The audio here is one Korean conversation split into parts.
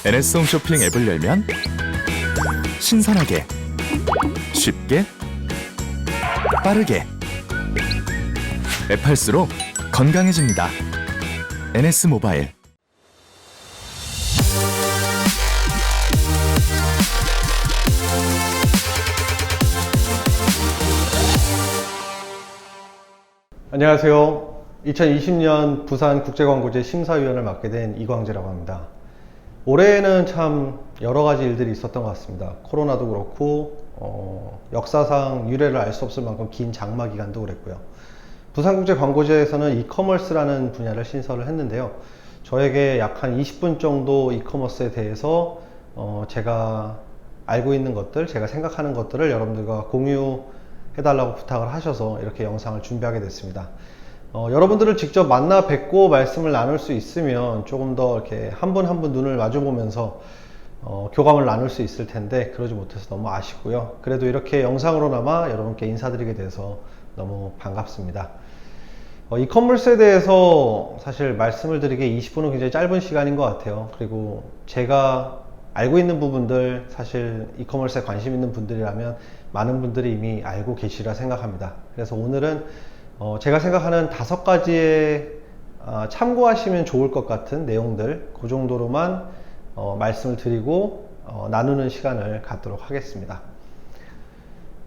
NS 홈쇼핑 앱을 열면 신선하게, 쉽게, 빠르게 앱 할수록 건강해집니다. NS 모바일. 안녕하세요. 2020년 부산국제광고제 심사위원을 맡게 된 이광재라고 합니다. 올해는 참 여러 가지 일들이 있었던 것 같습니다. 코로나도 그렇고 역사상 유례를 알 수 없을 만큼 긴 장마 기간도 그랬고요. 부산국제광고제에서는 이커머스라는 분야를 신설을 했는데요. 저에게 약 한 20분 정도 이커머스에 대해서 제가 알고 있는 것들, 제가 생각하는 것들을 여러분들과 공유해달라고 부탁을 하셔서 이렇게 영상을 준비하게 됐습니다. 여러분들을 직접 만나 뵙고 말씀을 나눌 수 있으면 조금 더 이렇게 한 분 한 분 눈을 마주 보면서 교감을 나눌 수 있을 텐데 그러지 못해서 너무 아쉽고요. 그래도 이렇게 영상으로나마 여러분께 인사드리게 돼서 너무 반갑습니다. 이커머스에 대해서 사실 말씀을 드리기에 20분은 굉장히 짧은 시간인 것 같아요. 그리고 제가 알고 있는 부분들, 사실 이커머스에 관심 있는 분들이라면 많은 분들이 이미 알고 계시리라 생각합니다. 그래서 오늘은 제가 생각하는 5가지의 참고하시면 좋을 것 같은 내용들, 그 정도로만 말씀을 드리고 나누는 시간을 갖도록 하겠습니다.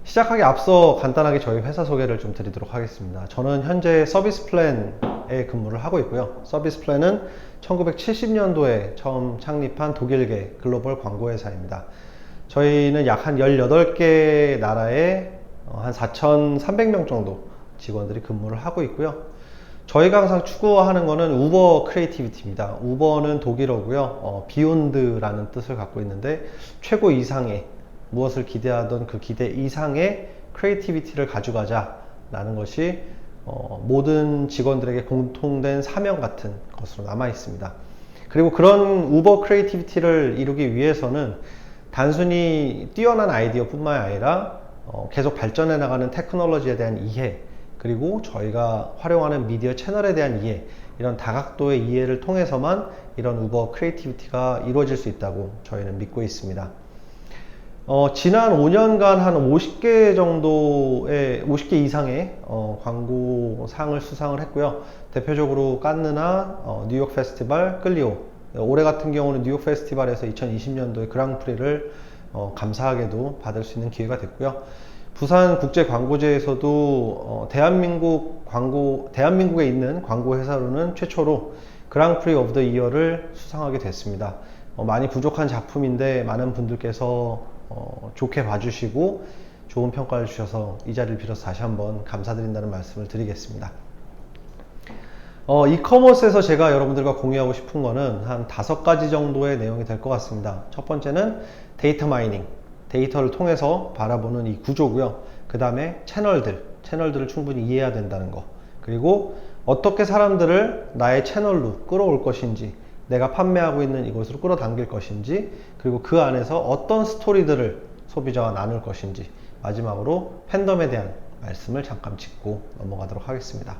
시작하기 앞서 간단하게 저희 회사 소개를 좀 드리도록 하겠습니다. 저는 현재 서비스 플랜에 근무를 하고 있고요. 서비스 플랜은 1970년도에 처음 창립한 독일계 글로벌 광고회사입니다. 저희는 약 한 18개 나라에 한 4,300명 정도 직원들이 근무를 하고 있고요. 저희가 항상 추구하는 거는 우버 크리에이티비티입니다. 우버는 독일어고요. 비욘드라는 뜻을 갖고 있는데 최고 이상의, 무엇을 기대하던 그 기대 이상의 크리에이티비티를 가져가자 라는 것이 모든 직원들에게 공통된 사명 같은 것으로 남아 있습니다. 그리고 그런 우버 크리에이티비티를 이루기 위해서는 단순히 뛰어난 아이디어 뿐만 아니라 계속 발전해 나가는 테크놀로지에 대한 이해, 그리고 저희가 활용하는 미디어 채널에 대한 이해, 이런 다각도의 이해를 통해서만 이런 우버 크리에이티비티가 이루어질 수 있다고 저희는 믿고 있습니다. 지난 5년간 한 50개 이상의 광고상을 수상을 했고요. 대표적으로 깐느나 뉴욕 페스티벌, 클리오, 올해 같은 경우는 뉴욕 페스티벌에서 2020년도에 그랑프리를 감사하게도 받을 수 있는 기회가 됐고요. 부산국제광고제에서도 대한민국에 있는 광고회사로는 최초로 그랑프리 오브 더 이어를 수상하게 됐습니다. 많이 부족한 작품인데 많은 분들께서 좋게 봐주시고 좋은 평가를 주셔서 이 자리를 빌어서 다시 한번 감사드린다는 말씀을 드리겠습니다. 이커머스에서 제가 여러분들과 공유하고 싶은 거는 한 5가지 정도의 내용이 될 것 같습니다. 첫 번째는 데이터 마이닝, 데이터를 통해서 바라보는 이 구조고요. 그 다음에 채널들을 충분히 이해해야 된다는 거, 그리고 어떻게 사람들을 나의 채널로 끌어올 것인지, 내가 판매하고 있는 이곳으로 끌어당길 것인지, 그리고 그 안에서 어떤 스토리들을 소비자와 나눌 것인지, 마지막으로 팬덤에 대한 말씀을 잠깐 짚고 넘어가도록 하겠습니다.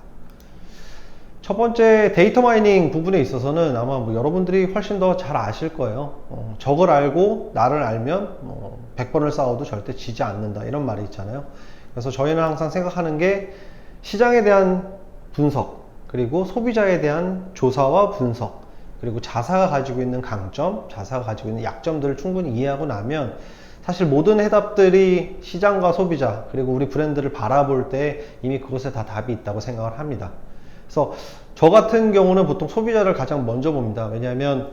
첫 번째 데이터 마이닝 부분에 있어서는 아마 여러분들이 훨씬 더 잘 아실 거예요. 적을 알고 나를 알면 100번을 싸워도 절대 지지 않는다, 이런 말이 있잖아요. 그래서 저희는 항상 생각하는 게 시장에 대한 분석, 그리고 소비자에 대한 조사와 분석, 그리고 자사가 가지고 있는 강점, 자사가 가지고 있는 약점들을 충분히 이해하고 나면 사실 모든 해답들이 시장과 소비자, 그리고 우리 브랜드를 바라볼 때 이미 그것에 다 답이 있다고 생각을 합니다. 그래서 저 같은 경우는 보통 소비자를 가장 먼저 봅니다. 왜냐하면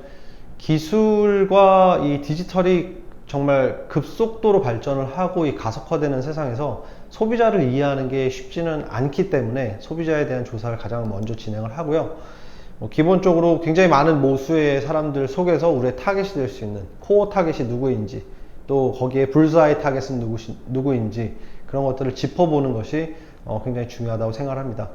기술과 이 디지털이 정말 급속도로 발전을 하고 이 가속화되는 세상에서 소비자를 이해하는 게 쉽지는 않기 때문에 소비자에 대한 조사를 가장 먼저 진행을 하고요. 기본적으로 굉장히 많은 모수의 사람들 속에서 우리의 타겟이 될 수 있는 코어 타겟이 누구인지, 또 거기에 불스아이 타겟은 누구인지, 그런 것들을 짚어보는 것이 굉장히 중요하다고 생각을 합니다.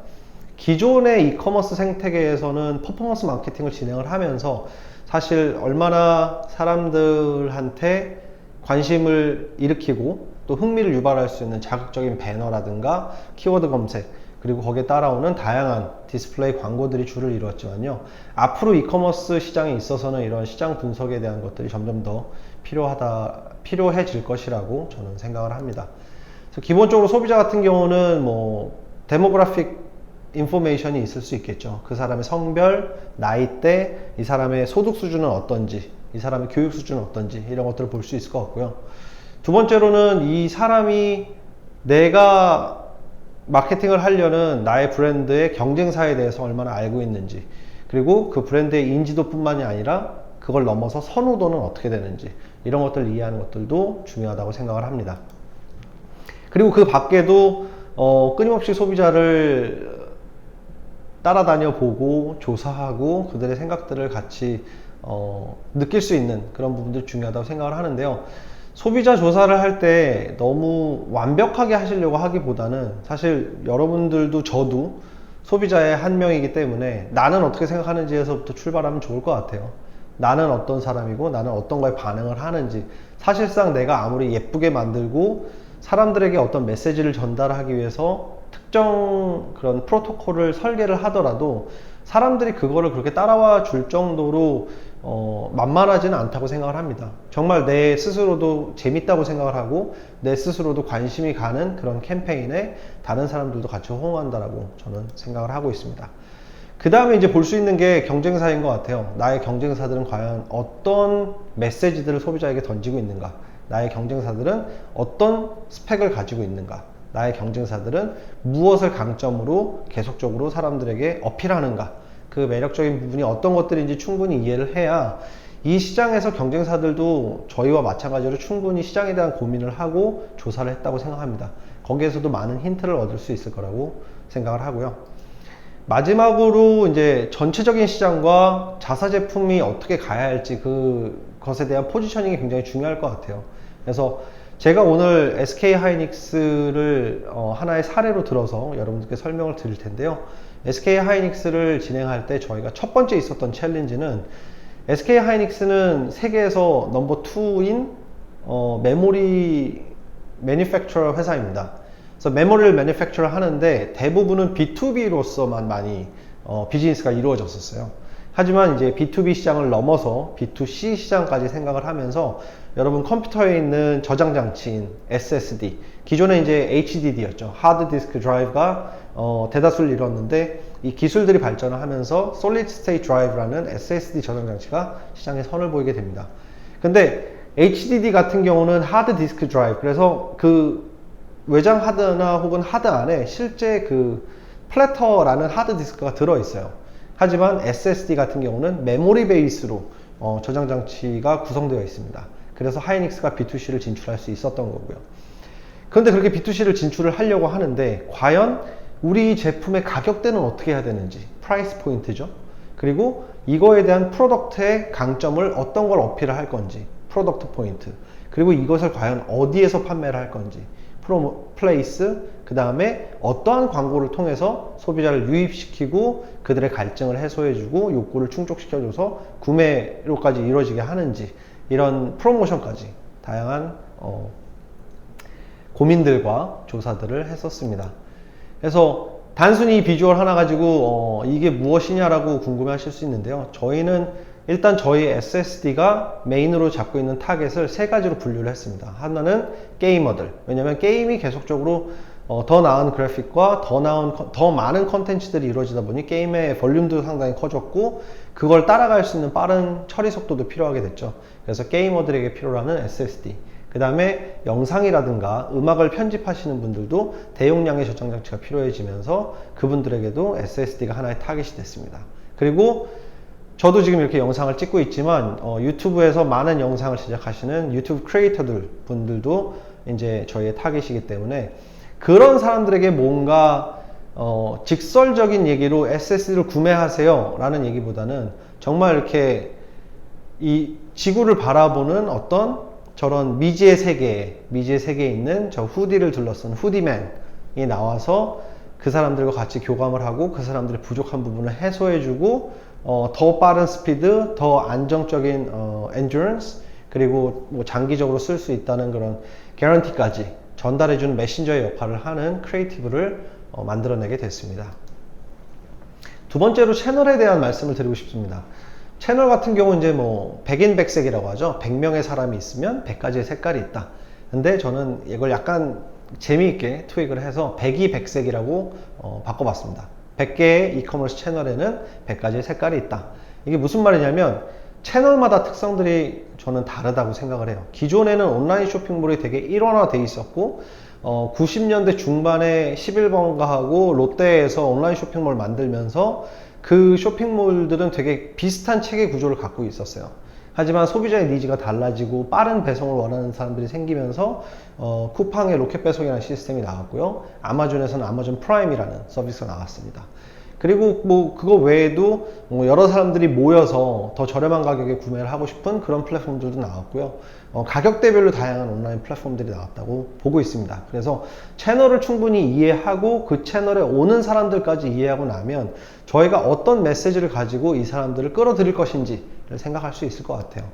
기존의 이커머스 생태계에서는 퍼포먼스 마케팅을 진행을 하면서 사실 얼마나 사람들한테 관심을 일으키고 또 흥미를 유발할 수 있는 자극적인 배너라든가 키워드 검색, 그리고 거기에 따라오는 다양한 디스플레이 광고들이 주를 이루었지만요. 앞으로 이커머스 시장에 있어서는 이런 시장 분석에 대한 것들이 점점 더 필요해질 것이라고 저는 생각을 합니다. 그래서 기본적으로 소비자 같은 경우는 뭐 데모그래픽 인포메이션이 있을 수 있겠죠. 그 사람의 성별, 나이대, 이 사람의 소득 수준은 어떤지, 이 사람의 교육 수준은 어떤지 이런 것들을 볼 수 있을 것 같고요. 두 번째로는 이 사람이 내가 마케팅을 하려는 나의 브랜드의 경쟁사에 대해서 얼마나 알고 있는지, 그리고 그 브랜드의 인지도뿐만이 아니라 그걸 넘어서 선호도는 어떻게 되는지, 이런 것들을 이해하는 것들도 중요하다고 생각을 합니다. 그리고 그 밖에도 끊임없이 소비자를 따라다녀 보고 조사하고 그들의 생각들을 같이 느낄 수 있는 그런 부분들이 중요하다고 생각을 하는데요. 소비자 조사를 할 때 너무 완벽하게 하시려고 하기보다는 사실 여러분들도 저도 소비자의 한 명이기 때문에 나는 어떻게 생각하는지에서부터 출발하면 좋을 것 같아요. 나는 어떤 사람이고 나는 어떤 거에 반응을 하는지, 사실상 내가 아무리 예쁘게 만들고 사람들에게 어떤 메시지를 전달하기 위해서 특정 그런 프로토콜을 설계를 하더라도 사람들이 그거를 그렇게 따라와 줄 정도로 만만하지는 않다고 생각을 합니다. 정말 내 스스로도 재밌다고 생각을 하고 내 스스로도 관심이 가는 그런 캠페인에 다른 사람들도 같이 호응한다라고 저는 생각을 하고 있습니다. 그 다음에 이제 볼 수 있는 게 경쟁사인 것 같아요. 나의 경쟁사들은 과연 어떤 메시지들을 소비자에게 던지고 있는가, 나의 경쟁사들은 어떤 스펙을 가지고 있는가, 나의 경쟁사들은 무엇을 강점으로 계속적으로 사람들에게 어필하는가, 그 매력적인 부분이 어떤 것들인지 충분히 이해를 해야 이 시장에서 경쟁사들도 저희와 마찬가지로 충분히 시장에 대한 고민을 하고 조사를 했다고 생각합니다. 거기에서도 많은 힌트를 얻을 수 있을 거라고 생각을 하고요. 마지막으로 이제 전체적인 시장과 자사 제품이 어떻게 가야 할지 그것에 대한 포지셔닝이 굉장히 중요할 것 같아요. 그래서 제가 오늘 SK 하이닉스를 하나의 사례로 들어서 여러분들께 설명을 드릴 텐데요. SK 하이닉스를 진행할 때 저희가 첫 번째 있었던 챌린지는, SK 하이닉스는 세계에서 넘버 2인 메모리 매니팩처러 회사입니다. 그래서 메모리를 매니팩처러 하는데 대부분은 B2B로서만 많이 비즈니스가 이루어졌었어요. 하지만 이제 B2B 시장을 넘어서 B2C 시장까지 생각을 하면서 여러분 컴퓨터에 있는 저장 장치인 SSD, 기존에 이제 HDD였죠. 하드 디스크 드라이브가 대다수를 이뤘는데 이 기술들이 발전을 하면서 Solid State Drive라는 SSD 저장 장치가 시장에 선을 보이게 됩니다. 근데 HDD 같은 경우는 하드 디스크 드라이브, 그래서 그 외장 하드나 혹은 하드 안에 실제 그 플래터라는 하드 디스크가 들어 있어요. 하지만 SSD 같은 경우는 메모리 베이스로 저장 장치가 구성되어 있습니다. 그래서 하이닉스가 B2C를 진출할 수 있었던 거고요. 그런데 그렇게 B2C를 진출을 하려고 하는데 과연 우리 제품의 가격대는 어떻게 해야 되는지, 프라이스 포인트죠. 그리고 이거에 대한 프로덕트의 강점을 어떤 걸 어필을 할 건지, 프로덕트 포인트, 그리고 이것을 과연 어디에서 판매를 할 건지, 플레이스, 그 다음에 어떠한 광고를 통해서 소비자를 유입시키고 그들의 갈증을 해소해주고 욕구를 충족시켜줘서 구매로까지 이루어지게 하는지, 이런 프로모션까지 다양한 고민들과 조사들을 했었습니다. 그래서 단순히 비주얼 하나 가지고 이게 무엇이냐라고 궁금해 하실 수 있는데요. 저희는 일단 저희 SSD가 메인으로 잡고 있는 타겟을 세 가지로 분류를 했습니다. 하나는 게이머들, 왜냐면 게임이 계속적으로 더 나은 그래픽과 더 많은 컨텐츠들이 이루어지다 보니 게임의 볼륨도 상당히 커졌고 그걸 따라갈 수 있는 빠른 처리 속도도 필요하게 됐죠. 그래서 게이머들에게 필요로 하는 SSD, 그 다음에 영상이라든가 음악을 편집하시는 분들도 대용량의 저장 장치가 필요해지면서 그분들에게도 SSD가 하나의 타겟이 됐습니다. 그리고 저도 지금 이렇게 영상을 찍고 있지만 유튜브에서 많은 영상을 제작하시는 유튜브 크리에이터들 분들도 이제 저희의 타겟이기 때문에 그런 사람들에게 뭔가 직설적인 얘기로 SSD를 구매하세요 라는 얘기보다는 정말 이렇게 이 지구를 바라보는 어떤 저런 미지의 세계에 있는 저 후디를 둘러쓴 후디맨이 나와서 그 사람들과 같이 교감을 하고 그 사람들의 부족한 부분을 해소해주고 더 빠른 스피드, 더 안정적인 endurance, 그리고 뭐 장기적으로 쓸 수 있다는 그런 개런티까지 전달해주는 메신저의 역할을 하는 크리에이티브를 만들어내게 됐습니다. 두 번째로 채널에 대한 말씀을 드리고 싶습니다. 채널 같은 경우 이제 뭐 백인백색이라고 하죠. 100명의 사람이 있으면 100가지의 색깔이 있다. 근데 저는 이걸 약간 재미있게 투입을 해서 백이백색이라고 바꿔봤습니다. 100개의 이커머스 채널에는 100가지의 색깔이 있다. 이게 무슨 말이냐면 채널마다 특성들이 저는 다르다고 생각을 해요. 기존에는 온라인 쇼핑몰이 되게 일원화되어 있었고 90년대 중반에 11번가하고 롯데에서 온라인 쇼핑몰 만들면서 그 쇼핑몰들은 되게 비슷한 체계 구조를 갖고 있었어요. 하지만 소비자의 니즈가 달라지고 빠른 배송을 원하는 사람들이 생기면서 쿠팡의 로켓 배송이라는 시스템이 나왔고요. 아마존에서는 아마존 프라임이라는 서비스가 나왔습니다. 그리고 뭐 그거 외에도 뭐 여러 사람들이 모여서 더 저렴한 가격에 구매를 하고 싶은 그런 플랫폼들도 나왔고요. 가격대별로 다양한 온라인 플랫폼들이 나왔다고 보고 있습니다. 그래서 채널을 충분히 이해하고 그 채널에 오는 사람들까지 이해하고 나면 저희가 어떤 메시지를 가지고 이 사람들을 끌어들일 것인지를 생각할 수 있을 것 같아요.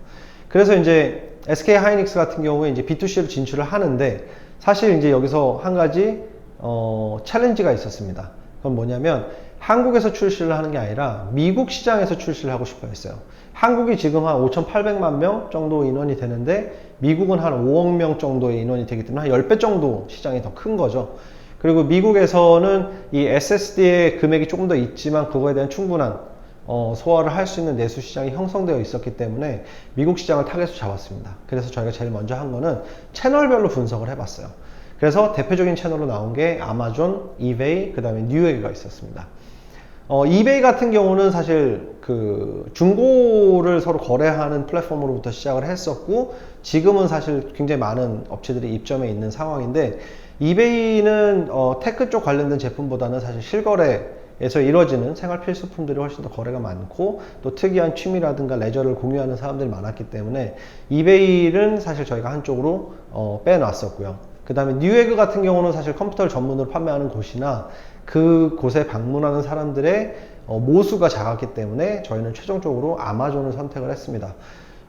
그래서 이제 SK 하이닉스 같은 경우에 이제 B2C로 진출을 하는데 사실 이제 여기서 한 가지 챌린지가 있었습니다. 그건 뭐냐면 한국에서 출시를 하는 게 아니라 미국 시장에서 출시를 하고 싶어 했어요. 한국이 지금 한 5,800만 명 정도 인원이 되는데 미국은 한 5억 명 정도의 인원이 되기 때문에 한 10배 정도 시장이 더 큰 거죠. 그리고 미국에서는 이 SSD의 금액이 조금 더 있지만 그거에 대한 충분한 소화를 할 수 있는 내수 시장이 형성되어 있었기 때문에 미국 시장을 타겟으로 잡았습니다. 그래서 저희가 제일 먼저 한 거는 채널별로 분석을 해봤어요. 그래서 대표적인 채널로 나온 게 아마존, 이베이, 그 다음에 뉴에그가 있었습니다. 이베이 같은 경우는 사실 그 중고를 서로 거래하는 플랫폼으로부터 시작을 했었고 지금은 사실 굉장히 많은 업체들이 입점해 있는 상황인데 이베이는 테크 쪽 관련된 제품보다는 사실 실거래에서 이루어지는 생활 필수품들이 훨씬 더 거래가 많고 또 특이한 취미라든가 레저를 공유하는 사람들이 많았기 때문에 이베이는 사실 저희가 한쪽으로 빼놨었고요. 그 다음에 뉴에그 같은 경우는 사실 컴퓨터를 전문으로 판매하는 곳이나 그 곳에 방문하는 사람들의 모수가 작았기 때문에 저희는 최종적으로 아마존을 선택을 했습니다.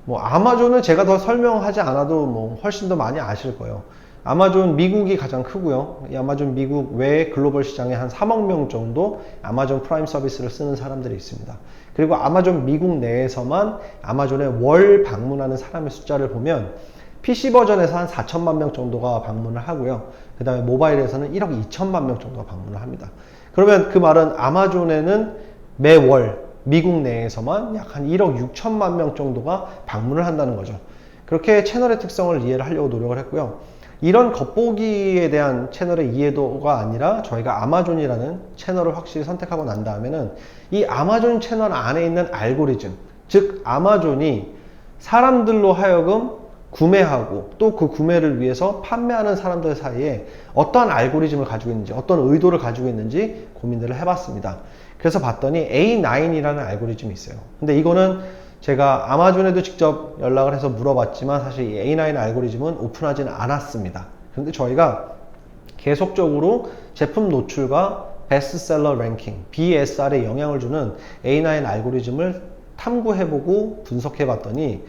뭐 아마존은 제가 더 설명하지 않아도 뭐 훨씬 더 많이 아실 거예요. 아마존 미국이 가장 크고요. 이 아마존 미국 외 글로벌 시장에 한 3억 명 정도 아마존 프라임 서비스를 쓰는 사람들이 있습니다. 그리고 아마존 미국 내에서만 아마존에 월 방문하는 사람의 숫자를 보면 PC 버전에서 한 4천만 명 정도가 방문을 하고요. 그 다음에 모바일에서는 1억 2천만 명 정도가 방문을 합니다. 그러면 그 말은 아마존에는 매월 미국 내에서만 약 한 1억 6천만 명 정도가 방문을 한다는 거죠. 그렇게 채널의 특성을 이해를 하려고 노력을 했고요. 이런 겉보기에 대한 채널의 이해도가 아니라 저희가 아마존이라는 채널을 확실히 선택하고 난 다음에는 이 아마존 채널 안에 있는 알고리즘, 즉 아마존이 사람들로 하여금 구매하고 또 그 구매를 위해서 판매하는 사람들 사이에 어떠한 알고리즘을 가지고 있는지 어떤 의도를 가지고 있는지 고민들을 해봤습니다. 그래서 봤더니 A9이라는 알고리즘이 있어요. 근데 이거는 제가 아마존에도 직접 연락을 해서 물어봤지만 사실 이 A9 알고리즘은 오픈하지는 않았습니다. 그런데 저희가 계속적으로 제품 노출과 베스트셀러 랭킹 BSR에 영향을 주는 A9 알고리즘을 탐구해보고 분석해봤더니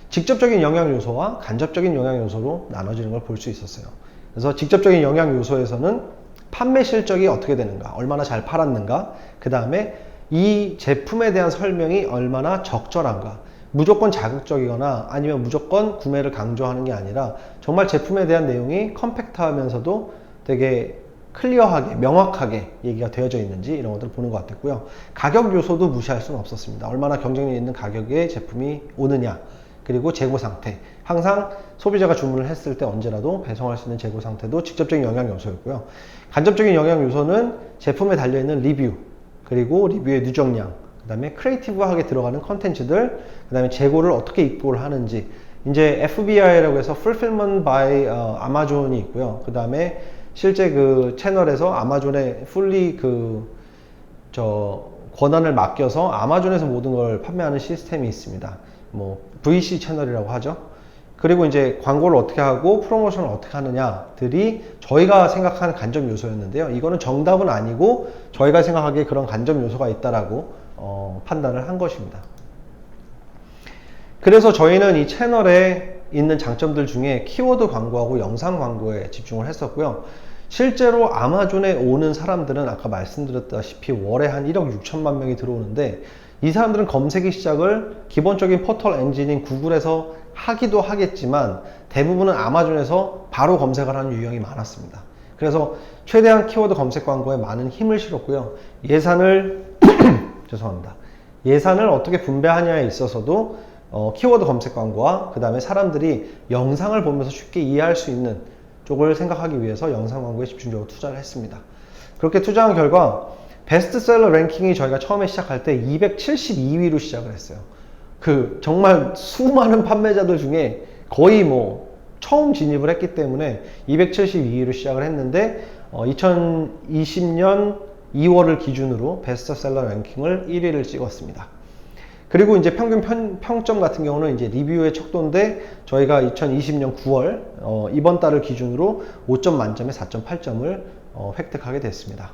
직접적인 영향 요소와 간접적인 영향 요소로 나눠지는 걸 볼 수 있었어요. 그래서 직접적인 영향 요소에서는 판매 실적이 어떻게 되는가, 얼마나 잘 팔았는가, 그 다음에 이 제품에 대한 설명이 얼마나 적절한가, 무조건 자극적이거나 아니면 무조건 구매를 강조하는 게 아니라 정말 제품에 대한 내용이 컴팩트하면서도 되게 클리어하게, 명확하게 얘기가 되어져 있는지 이런 것들을 보는 것 같았고요. 가격 요소도 무시할 수는 없었습니다. 얼마나 경쟁력 있는 가격에 제품이 오느냐, 그리고 재고 상태, 항상 소비자가 주문을 했을 때 언제라도 배송할 수 있는 재고 상태도 직접적인 영향 요소였고요. 간접적인 영향 요소는 제품에 달려있는 리뷰, 그리고 리뷰의 누적량, 그 다음에 크리에이티브하게 들어가는 컨텐츠들, 그 다음에 재고를 어떻게 입고를 하는지, 이제 FBI라고 해서 Fulfillment by Amazon이 있고요. 그 다음에 실제 그 채널에서 아마존에 fully 권한을 맡겨서 아마존에서 모든 걸 판매하는 시스템이 있습니다. 뭐 VC 채널이라고 하죠. 그리고 이제 광고를 어떻게 하고 프로모션을 어떻게 하느냐들이 저희가 생각하는 간접 요소였는데요. 이거는 정답은 아니고 저희가 생각하기에 그런 간접 요소가 있다라고 판단을 한 것입니다. 그래서 저희는 이 채널에 있는 장점들 중에 키워드 광고하고 영상 광고에 집중을 했었고요. 실제로 아마존에 오는 사람들은 아까 말씀드렸다시피 월에 한 1억 6천만 명이 들어오는데, 이 사람들은 검색의 시작을 기본적인 포털 엔진인 구글에서 하기도 하겠지만 대부분은 아마존에서 바로 검색을 하는 유형이 많았습니다. 그래서 최대한 키워드 검색 광고에 많은 힘을 실었고요. 예산을 죄송합니다. 예산을 어떻게 분배하냐에 있어서도 키워드 검색 광고와 그 다음에 사람들이 영상을 보면서 쉽게 이해할 수 있는 쪽을 생각하기 위해서 영상 광고에 집중적으로 투자를 했습니다. 그렇게 투자한 결과 베스트셀러 랭킹이 저희가 처음에 시작할 때 272위로 시작을 했어요. 정말 수많은 판매자들 중에 거의 처음 진입을 했기 때문에 272위로 시작을 했는데 2020년 2월을 기준으로 베스트셀러 랭킹을 1위를 찍었습니다. 그리고 이제 평균 평점 같은 경우는 이제 리뷰의 척도인데 저희가 2020년 9월 이번 달을 기준으로 5점 만점에 4.8점을 획득하게 됐습니다.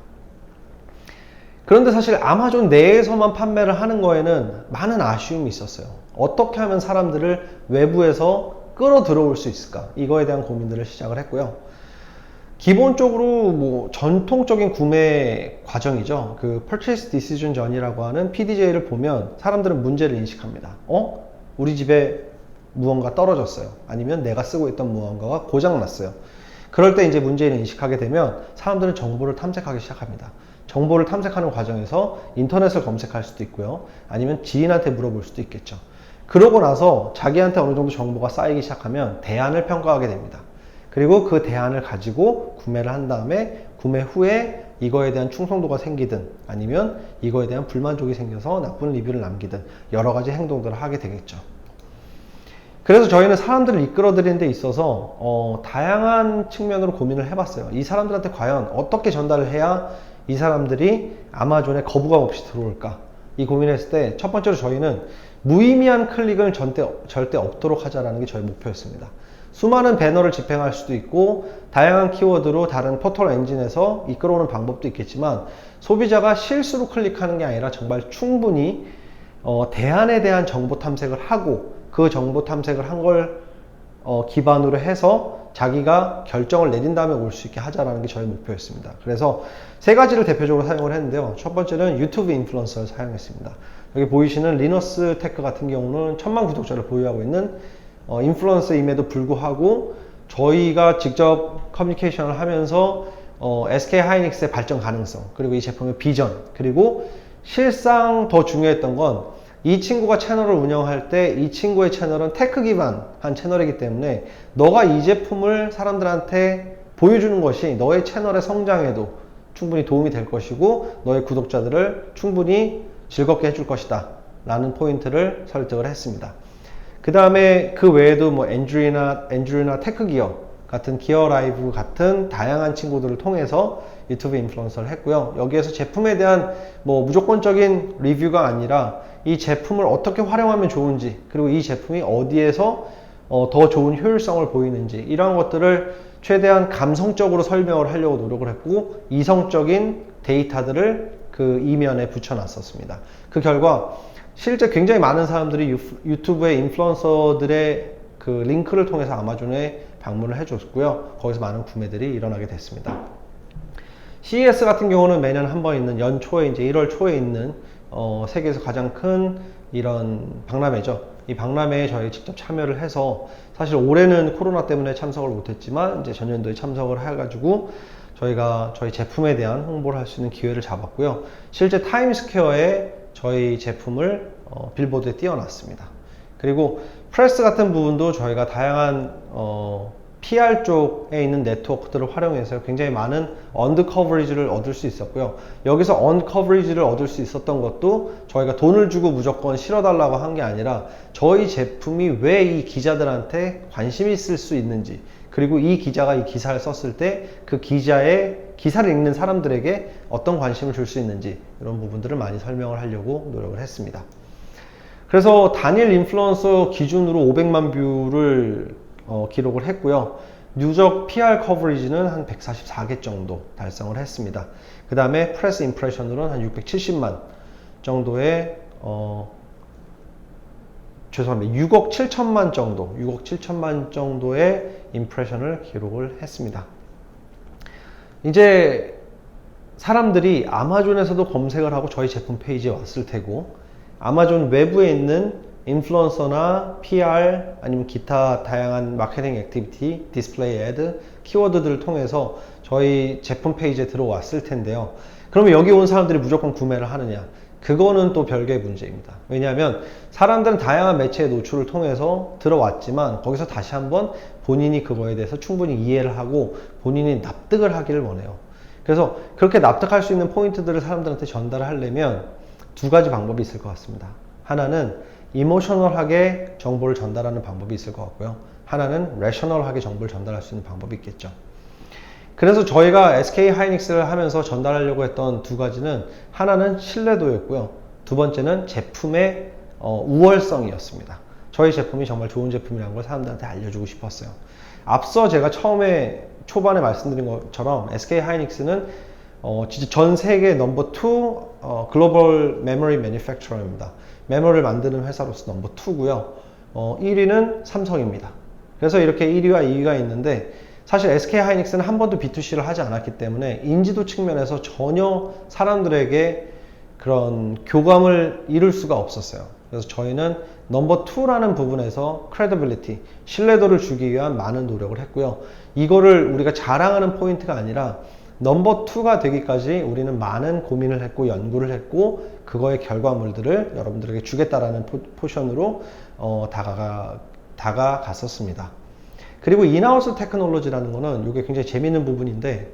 그런데 사실 아마존 내에서만 판매를 하는 거에는 많은 아쉬움이 있었어요. 어떻게 하면 사람들을 외부에서 끌어 들어올 수 있을까? 이거에 대한 고민들을 시작을 했고요. 기본적으로 전통적인 구매 과정이죠. 그 Purchase Decision 전이라고 하는 PDJ를 보면 사람들은 문제를 인식합니다. 우리 집에 무언가 떨어졌어요. 아니면 내가 쓰고 있던 무언가가 고장났어요. 그럴 때 이제 문제를 인식하게 되면 사람들은 정보를 탐색하기 시작합니다. 정보를 탐색하는 과정에서 인터넷을 검색할 수도 있고요. 아니면 지인한테 물어볼 수도 있겠죠. 그러고 나서 자기한테 어느 정도 정보가 쌓이기 시작하면 대안을 평가하게 됩니다. 그리고 그 대안을 가지고 구매를 한 다음에 구매 후에 이거에 대한 충성도가 생기든 아니면 이거에 대한 불만족이 생겨서 나쁜 리뷰를 남기든 여러 가지 행동들을 하게 되겠죠. 그래서 저희는 사람들을 이끌어들이는 데 있어서 다양한 측면으로 고민을 해봤어요. 이 사람들한테 과연 어떻게 전달을 해야 이 사람들이 아마존에 거부감 없이 들어올까? 이 고민을 했을 때 첫 번째로 저희는 무의미한 클릭을 절대 없도록 하자라는 게 저희 목표였습니다. 수많은 배너를 집행할 수도 있고 다양한 키워드로 다른 포털 엔진에서 이끌어오는 방법도 있겠지만 소비자가 실수로 클릭하는 게 아니라 정말 충분히 대안에 대한 정보 탐색을 하고 그 정보 탐색을 한 걸 기반으로 해서 자기가 결정을 내린 다음에 올 수 있게 하자라는 게 저희 목표였습니다. 그래서 세 가지를 대표적으로 사용을 했는데요. 첫 번째는 유튜브 인플루언서를 사용했습니다. 여기 보이시는 리너스 테크 같은 경우는 1000만 구독자를 보유하고 있는 인플루언서임에도 불구하고 저희가 직접 커뮤니케이션을 하면서 SK 하이닉스의 발전 가능성, 그리고 이 제품의 비전, 그리고 실상 더 중요했던 건 이 친구가 채널을 운영할 때 이 친구의 채널은 테크 기반한 채널이기 때문에 너가 이 제품을 사람들한테 보여주는 것이 너의 채널의 성장에도 충분히 도움이 될 것이고 너의 구독자들을 충분히 즐겁게 해줄 것이다 라는 포인트를 설득을 했습니다. 그 다음에 그 외에도 엔드류나 테크기어 같은 기어 라이브 같은 다양한 친구들을 통해서 유튜브 인플루언서를 했고요. 여기에서 제품에 대한 무조건적인 리뷰가 아니라 이 제품을 어떻게 활용하면 좋은지, 그리고 이 제품이 어디에서 더 좋은 효율성을 보이는지, 이런 것들을 최대한 감성적으로 설명을 하려고 노력을 했고 이성적인 데이터들을 그 이면에 붙여놨었습니다. 그 결과 실제 굉장히 많은 사람들이 유튜브의 인플루언서들의 그 링크를 통해서 아마존에 방문을 해줬고요. 거기서 많은 구매들이 일어나게 됐습니다. CES 같은 경우는 매년 한 번 있는 연초에 이제 1월 초에 있는 세계에서 가장 큰 이런 박람회죠. 이 박람회에 저희 직접 참여를 해서 사실 올해는 코로나 때문에 참석을 못했지만 이제 전년도에 참석을 해가지고 저희가 저희 제품에 대한 홍보를 할 수 있는 기회를 잡았고요. 실제 타임스퀘어에 저희 제품을 빌보드에 띄워놨습니다. 그리고 프레스 같은 부분도 저희가 다양한 PR 쪽에 있는 네트워크들을 활용해서 굉장히 많은 언더 커버리지를 얻을 수 있었고요. 여기서 언 커버리지를 얻을 수 있었던 것도 저희가 돈을 주고 무조건 실어달라고 한 게 아니라 저희 제품이 왜 이 기자들한테 관심이 있을 수 있는지, 그리고 이 기자가 이 기사를 썼을 때 그 기자의 기사를 읽는 사람들에게 어떤 관심을 줄 수 있는지, 이런 부분들을 많이 설명을 하려고 노력을 했습니다. 그래서 단일 인플루언서 기준으로 500만 뷰를 기록을 했고요. 누적 PR 커버리지는 한 144개 정도 달성을 했습니다. 그 다음에 프레스 임프레션으로는 한 670만 정도의 6억 7천만 정도의 임프레션을 기록을 했습니다. 이제 사람들이 아마존에서도 검색을 하고 저희 제품 페이지에 왔을 테고, 아마존 외부에 있는 인플루언서나 PR 아니면 기타 다양한 마케팅 액티비티, 디스플레이 애드, 키워드들을 통해서 저희 제품 페이지에 들어왔을 텐데요. 그러면 여기 온 사람들이 무조건 구매를 하느냐? 그거는 또 별개의 문제입니다. 왜냐하면 사람들은 다양한 매체의 노출을 통해서 들어왔지만 거기서 다시 한번 본인이 그거에 대해서 충분히 이해를 하고 본인이 납득을 하기를 원해요. 그래서 그렇게 납득할 수 있는 포인트들을 사람들한테 전달을 하려면 두 가지 방법이 있을 것 같습니다. 하나는 이모셔널하게 정보를 전달하는 방법이 있을 것 같고요. 하나는 레셔널하게 정보를 전달할 수 있는 방법이 있겠죠. 그래서 저희가 SK 하이닉스를 하면서 전달하려고 했던 두 가지는, 하나는 신뢰도였고요. 두 번째는 제품의 우월성이었습니다. 저희 제품이 정말 좋은 제품이라는 걸 사람들한테 알려주고 싶었어요. 앞서 제가 초반에 말씀드린 것처럼 SK 하이닉스는 진짜 전 세계 넘버 2 글로벌 메모리 매니팩처러입니다. 메모리를 만드는 회사로서 넘버 2고요. 1위는 삼성입니다. 그래서 이렇게 1위와 2위가 있는데, 사실 SK 하이닉스는 한 번도 B2C를 하지 않았기 때문에 인지도 측면에서 전혀 사람들에게 그런 교감을 이룰 수가 없었어요. 그래서 저희는 넘버 2라는 부분에서 credibility, 신뢰도를 주기 위한 많은 노력을 했고요. 이거를 우리가 자랑하는 포인트가 아니라 넘버 2가 되기까지 우리는 많은 고민을 했고 연구를 했고, 그거의 결과물들을 여러분들에게 주겠다라는 포션으로 다가갔었습니다. 그리고 인하우스 테크놀로지라는 거는 이게 굉장히 재미있는 부분인데,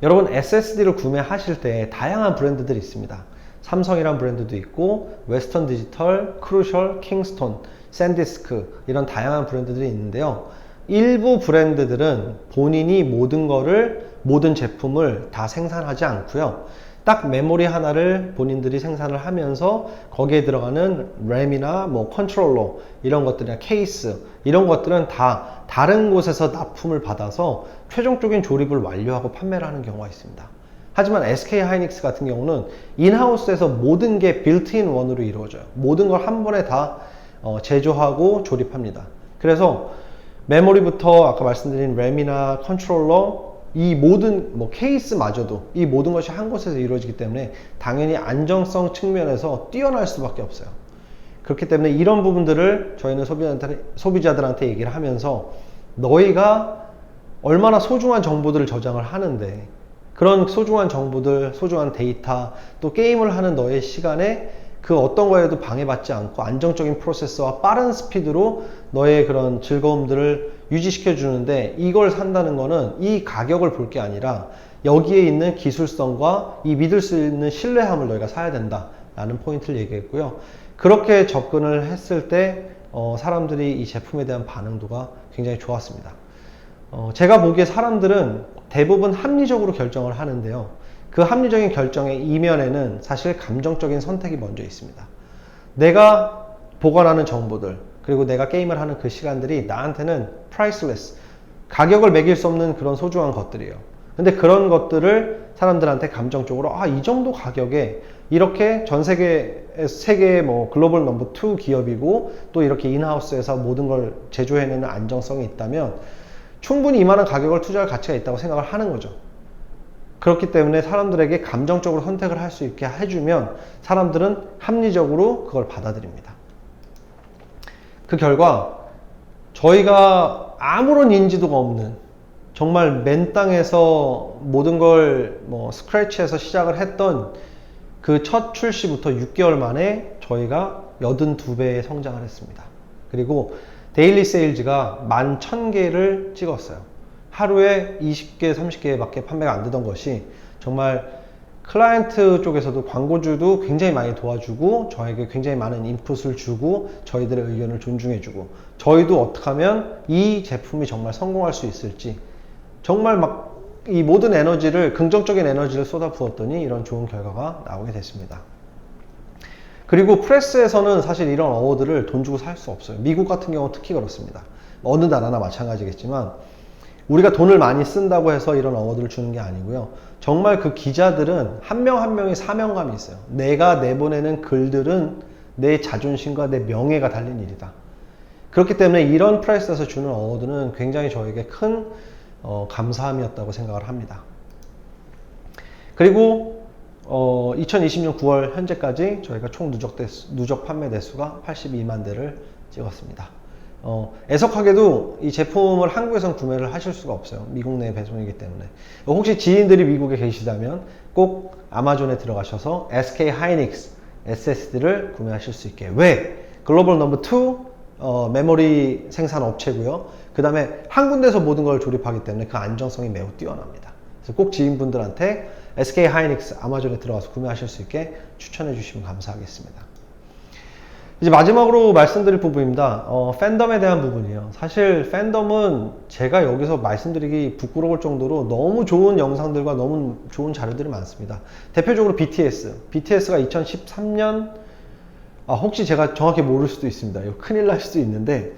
여러분 SSD를 구매하실 때 다양한 브랜드들이 있습니다. 삼성이란 브랜드도 있고, 웨스턴 디지털, 크루셜, 킹스톤, 샌디스크, 이런 다양한 브랜드들이 있는데요. 일부 브랜드들은 본인이 모든 제품을 다 생산하지 않고요. 딱 메모리 하나를 본인들이 생산을 하면서 거기에 들어가는 램이나 컨트롤러, 이런 것들이나 케이스, 이런 것들은 다 다른 곳에서 납품을 받아서 최종적인 조립을 완료하고 판매를 하는 경우가 있습니다. 하지만 SK 하이닉스 같은 경우는 인하우스에서 모든 게 빌트인 원으로 이루어져요. 모든 걸 한 번에 다 제조하고 조립합니다. 그래서 메모리부터 아까 말씀드린 램이나 컨트롤러, 이 모든 케이스마저도 이 모든 것이 한 곳에서 이루어지기 때문에 당연히 안정성 측면에서 뛰어날 수밖에 없어요. 그렇기 때문에 이런 부분들을 저희는 소비자들한테 얘기를 하면서, 너희가 얼마나 소중한 정보들을 저장을 하는데, 그런 소중한 정보들, 소중한 데이터, 또 게임을 하는 너의 시간에 그 어떤 거에도 방해받지 않고 안정적인 프로세서와 빠른 스피드로 너의 그런 즐거움들을 유지시켜 주는데, 이걸 산다는 거는 이 가격을 볼 게 아니라 여기에 있는 기술성과 이 믿을 수 있는 신뢰함을 너희가 사야 된다 라는 포인트를 얘기했고요. 그렇게 접근을 했을 때 사람들이 이 제품에 대한 반응도가 굉장히 좋았습니다. 제가 보기에 사람들은 대부분 합리적으로 결정을 하는데요. 그 합리적인 결정의 이면에는 사실 감정적인 선택이 먼저 있습니다. 내가 보관하는 정보들, 그리고 내가 게임을 하는 그 시간들이 나한테는 priceless, 가격을 매길 수 없는 그런 소중한 것들이에요. 근데 그런 것들을 사람들한테 감정적으로 이 정도 가격에 이렇게 전 세계의 글로벌 넘버 2 기업이고, 또 이렇게 인하우스에서 모든 걸 제조해내는 안정성이 있다면 충분히 이만한 가격을 투자할 가치가 있다고 생각을 하는 거죠. 그렇기 때문에 사람들에게 감정적으로 선택을 할 수 있게 해주면 사람들은 합리적으로 그걸 받아들입니다. 그 결과 저희가 아무런 인지도가 없는, 정말 맨 땅에서 모든 걸 스크래치에서 시작을 했던 그 첫 출시부터 6개월 만에 저희가 82배의 성장을 했습니다. 그리고 데일리 세일즈가 11,000개를 찍었어요. 하루에 20개, 30개 밖에 판매가 안 되던 것이 정말 클라이언트 쪽에서도, 광고주도 굉장히 많이 도와주고, 저에게 굉장히 많은 인풋을 주고, 저희들의 의견을 존중해주고, 저희도 어떻게 하면 이 제품이 정말 성공할 수 있을지, 정말 이 모든 에너지를, 긍정적인 에너지를 쏟아 부었더니 이런 좋은 결과가 나오게 됐습니다. 그리고 프레스에서는 사실 이런 어워드를 돈 주고 살 수 없어요. 미국 같은 경우 특히 그렇습니다. 어느 나라나 마찬가지겠지만 우리가 돈을 많이 쓴다고 해서 이런 어워드를 주는 게 아니고요. 정말 그 기자들은 한 명 한 명이 사명감이 있어요. 내가 내보내는 글들은 내 자존심과 내 명예가 달린 일이다. 그렇기 때문에 이런 프레스에서 주는 어워드는 굉장히 저에게 큰 감사함이었다고 생각을 합니다. 그리고 2020년 9월 현재까지 저희가 총 누적 판매 대수가 82만 대를 찍었습니다. 애석하게도 이 제품을 한국에선 구매를 하실 수가 없어요. 미국 내 배송이기 때문에. 혹시 지인들이 미국에 계시다면 꼭 아마존에 들어가셔서 SK 하이닉스 SSD를 구매하실 수 있게. 왜? 글로벌 넘버 2 메모리 생산 업체고요. 그 다음에 한 군데서 모든 걸 조립하기 때문에 그 안정성이 매우 뛰어납니다. 그래서 꼭 지인분들한테 SK 하이닉스 아마존에 들어가서 구매하실 수 있게 추천해 주시면 감사하겠습니다. 이제 마지막으로 말씀드릴 부분입니다. 팬덤에 대한 부분이에요. 사실 팬덤은 제가 여기서 말씀드리기 부끄러울 정도로 너무 좋은 영상들과 너무 좋은 자료들이 많습니다. 대표적으로 BTS가 2013년 혹시 제가 정확히 모를 수도 있습니다. 이거 큰일 날 수도 있는데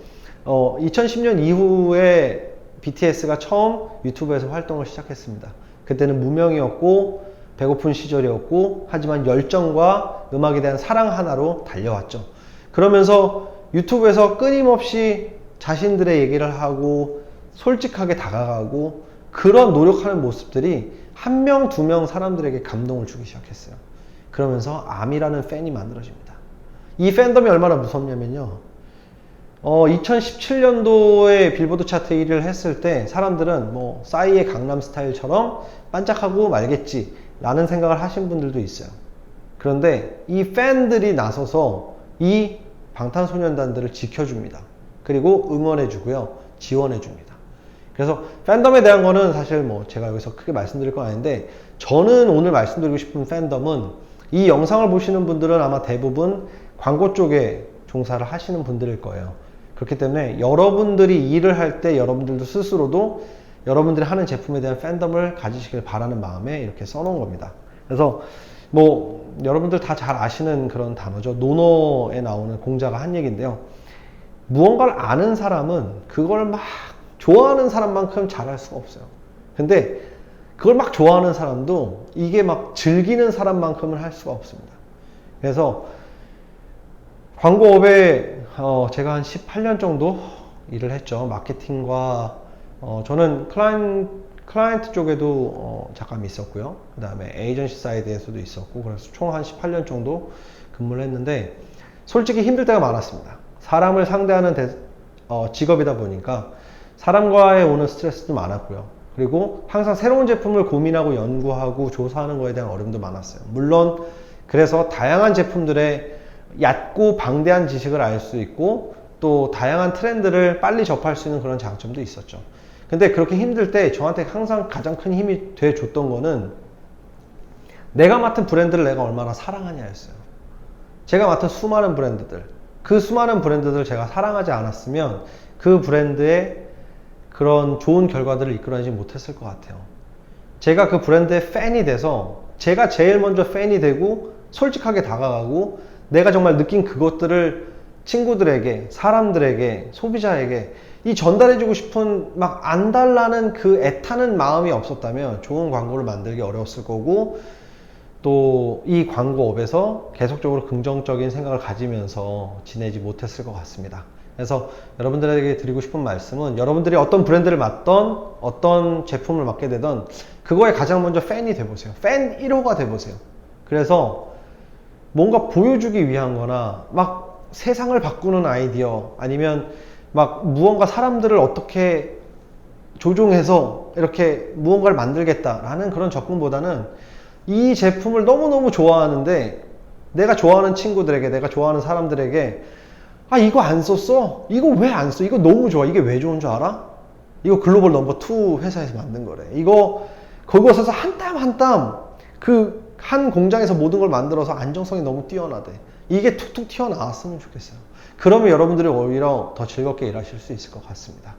2010년 이후에 BTS가 처음 유튜브에서 활동을 시작했습니다. 그때는 무명이었고 배고픈 시절이었고 하지만 열정과 음악에 대한 사랑 하나로 달려왔죠. 그러면서 유튜브에서 끊임없이 자신들의 얘기를 하고 솔직하게 다가가고 그런 노력하는 모습들이 한 명, 두 명 사람들에게 감동을 주기 시작했어요. 그러면서 아미라는 팬이 만들어집니다. 이 팬덤이 얼마나 무섭냐면요. 2017년도에 빌보드 차트 1위를 했을 때 사람들은 뭐 싸이의 강남스타일처럼 반짝하고 말겠지 라는 생각을 하신 분들도 있어요. 그런데 이 팬들이 나서서 이 방탄소년단들을 지켜줍니다. 그리고 응원해주고요. 지원해줍니다. 그래서 팬덤에 대한 거는 사실 뭐 제가 여기서 크게 말씀드릴 건 아닌데 저는 오늘 말씀드리고 싶은 팬덤은 이 영상을 보시는 분들은 아마 대부분 광고 쪽에 종사를 하시는 분들일 거예요. 그렇기 때문에 여러분들이 일을 할 때 여러분들도 스스로도 여러분들이 하는 제품에 대한 팬덤을 가지시길 바라는 마음에 이렇게 써놓은 겁니다. 그래서 뭐 여러분들 다 잘 아시는 그런 단어죠. 노노에 나오는 공자가 한 얘기인데요. 무언가를 아는 사람은 그걸 막 좋아하는 사람만큼 잘할 수가 없어요. 근데 그걸 막 좋아하는 사람도 이게 막 즐기는 사람만큼은 할 수가 없습니다. 그래서 광고업에 제가 한 18년 정도 일을 했죠. 마케팅과 저는 클라이언트 쪽에도 잠깐 있었고요. 그 다음에 에이전시 사이드에서도 있었고, 그래서 총 한 18년 정도 근무를 했는데 솔직히 힘들 때가 많았습니다. 사람을 상대하는 직업이다 보니까 사람과의 오는 스트레스도 많았고요. 그리고 항상 새로운 제품을 고민하고 연구하고 조사하는 거에 대한 어려움도 많았어요. 물론 그래서 다양한 제품들의 얕고 방대한 지식을 알 수 있고 또 다양한 트렌드를 빨리 접할 수 있는 그런 장점도 있었죠. 근데 그렇게 힘들 때 저한테 항상 가장 큰 힘이 돼 줬던 거는 내가 맡은 브랜드를 내가 얼마나 사랑하냐였어요. 제가 맡은 수많은 브랜드들, 그 수많은 브랜드들을 제가 사랑하지 않았으면 그 브랜드의 그런 좋은 결과들을 이끌어내지 못했을 것 같아요. 제가 그 브랜드의 팬이 돼서 제가 제일 먼저 팬이 되고 솔직하게 다가가고 내가 정말 느낀 그것들을 친구들에게, 사람들에게, 소비자에게 이 전달해주고 싶은 막 안달나는 그 애타는 마음이 없었다면 좋은 광고를 만들기 어려웠을 거고 또 이 광고업에서 계속적으로 긍정적인 생각을 가지면서 지내지 못했을 것 같습니다. 그래서 여러분들에게 드리고 싶은 말씀은 여러분들이 어떤 브랜드를 맡던 어떤 제품을 맡게 되던 그거에 가장 먼저 팬이 돼보세요. 팬 1호가 돼보세요. 그래서 뭔가 보여주기 위한 거나 막 세상을 바꾸는 아이디어 아니면 막 무언가 사람들을 어떻게 조종해서 이렇게 무언가를 만들겠다라는 그런 접근보다는 이 제품을 너무너무 좋아하는데 내가 좋아하는 친구들에게 내가 좋아하는 사람들에게 아 이거 안 썼어? 이거 왜 안 써? 이거 너무 좋아. 이게 왜 좋은 줄 알아? 이거 글로벌 넘버 2 회사에서 만든 거래. 이거 그곳에서 한 땀 한 땀 그 한 공장에서 모든 걸 만들어서 안정성이 너무 뛰어나대. 이게 툭툭 튀어나왔으면 좋겠어요. 그러면 여러분들이 오히려 더 즐겁게 일하실 수 있을 것 같습니다.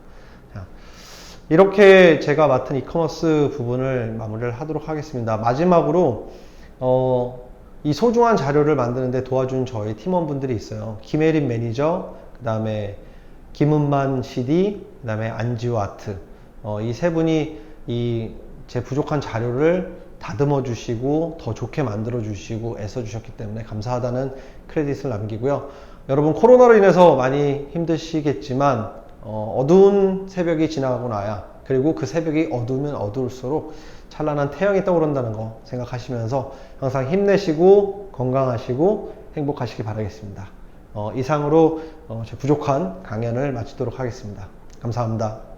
자, 이렇게 제가 맡은 이커머스 부분을 마무리를 하도록 하겠습니다. 마지막으로 이 소중한 자료를 만드는데 도와준 저희 팀원분들이 있어요. 김혜린 매니저, 그 다음에 김은만 CD, 그 다음에 안지호 아트. 이 세 분이 제 부족한 자료를 다듬어 주시고 더 좋게 만들어 주시고 애써 주셨기 때문에 감사하다는 크레딧을 남기고요. 여러분 코로나로 인해서 많이 힘드시겠지만 어두운 새벽이 지나가고 나야 그리고 그 새벽이 어두우면 어두울수록 찬란한 태양이 떠오른다는 거 생각하시면서 항상 힘내시고 건강하시고 행복하시길 바라겠습니다. 이상으로 제 부족한 강연을 마치도록 하겠습니다. 감사합니다.